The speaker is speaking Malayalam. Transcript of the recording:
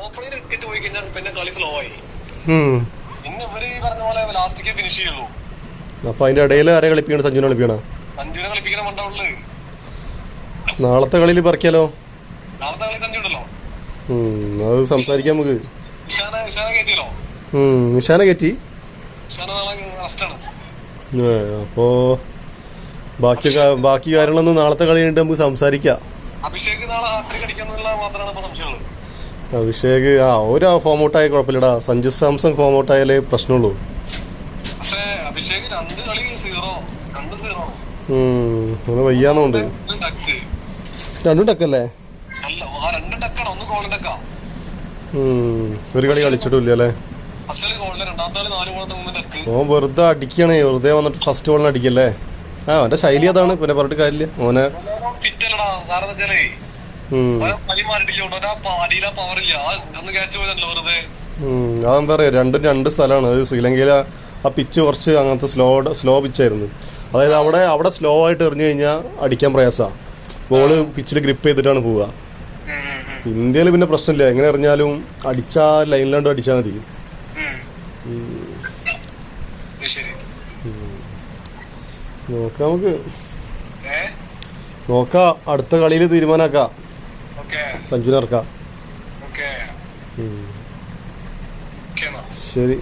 വിക്കറ്റ് പോയി കഴിഞ്ഞാൽ പിന്നെ കളി സ്ലോ ആയി. പിന്നെ ഇവര് ഈ പറഞ്ഞ പോലെ ലാസ്റ്റിക്കേ ഫിനിഷ് ചെയ്യുള്ളൂ. അപ്പൊ അതിന്റെ ഇടയിൽ ആരെ കളിപ്പിക്കണം? സഞ്ജുവിനെ കളിപ്പിക്കണോ? സഞ്ജുവിനെ കളിപ്പിക്കണം മണ്ടാവുള്ളു. നാളത്തെ കളിയിൽ പറിക്കാലോ. നാളത്തെ കളി സഞ്ജു ഉണ്ടല്ലോ. അത് സംസാരിക്കാം നമുക്ക്. ഇഷാനെ കയറ്റിയല്ലോ. നിഷാനെ കയറ്റി. ഇഷാന നാളെ റെസ്റ്റാണ്. അപ്പോ ബാക്കി കാര്യങ്ങളൊന്നും നാളത്തെ കളി കഴിഞ്ഞിട്ട് നമുക്ക് സംസാരിക്കാം. അഭിഷേക് നാളെ ഹാട്രിക് അടിക്കാന്നുള്ള മാത്രമാണ് ഇപ്പൊ സംശയമുള്ളത്. അഭിഷേക് ഒരു ഫോം ഔട്ട് ആയ കുഴപ്പമില്ലടാ. സഞ്ജു സാംസൺ ഫോം ഔട്ട് ആയാലേ പ്രശ്നമുള്ളൂ. പക്ഷേ അഭിഷേക് 2 കളി 0 അങ്ങനെ വയ്യാന്നുണ്ട്. 2 ടക്കല്ലേ? അല്ല, ആ 2 ടക്കാണ്. 1 ഗോൾഡൻ ടക്കാ. ഒരു കളി കളിച്ചിട്ടില്ല അല്ലേ? ഫസ്റ്റ് കളി ഗോൾഡൻ, രണ്ടാമത്തെ കളി 4 ഗോൾഡൻ 3 ടക്ക്. ഓൻ വെറുതെ അടിക്കണേ, വെറുതെ വന്നിട്ട് ഫസ്റ്റ് ഗോളിന് അടിക്കല്ലേ. അവന്റെ ശൈലി അതാണ്, പിന്നെ പറഞ്ഞിട്ട് കാര്യമില്ല. ഓനെ ഫിറ്റല്ലടാ. കാരണം വെച്ചാലേ കളി മാറിയിട്ടില്ല. അടിയിലാ പവറില്ല. ഒന്ന് ക്യാച്ച് പോയതല്ലോ വെറുതെ. അതെന്താ പറയാ, 2 സ്ഥലമാണ്. അത് ശ്രീലങ്കയിലെ ആ പിച്ച് കുറച്ച് അങ്ങനത്തെ സ്ലോ പിച്ചായിരുന്നു. അതായത് അവിടെ സ്ലോ ആയിട്ട് എറിഞ്ഞു കഴിഞ്ഞാൽ അടിക്കാൻ പ്രയാസാ. ബോള് പിച്ചിൽ ഗ്രിപ്പ് ചെയ്തിട്ടാണ് പോവുക. ഇന്ത്യയിൽ പിന്നെ പ്രശ്നമില്ല, എങ്ങനെ എറിഞ്ഞാലും അടിച്ചാ ലൈനിലാണ്ട് അടിച്ചാൽ മതി. നോക്കാം, നമുക്ക് നോക്കാം. അടുത്ത കളിയിൽ തീരുമാനാക്കാം. സഞ്ജുവിനെ ഇറക്കാം. ശരി.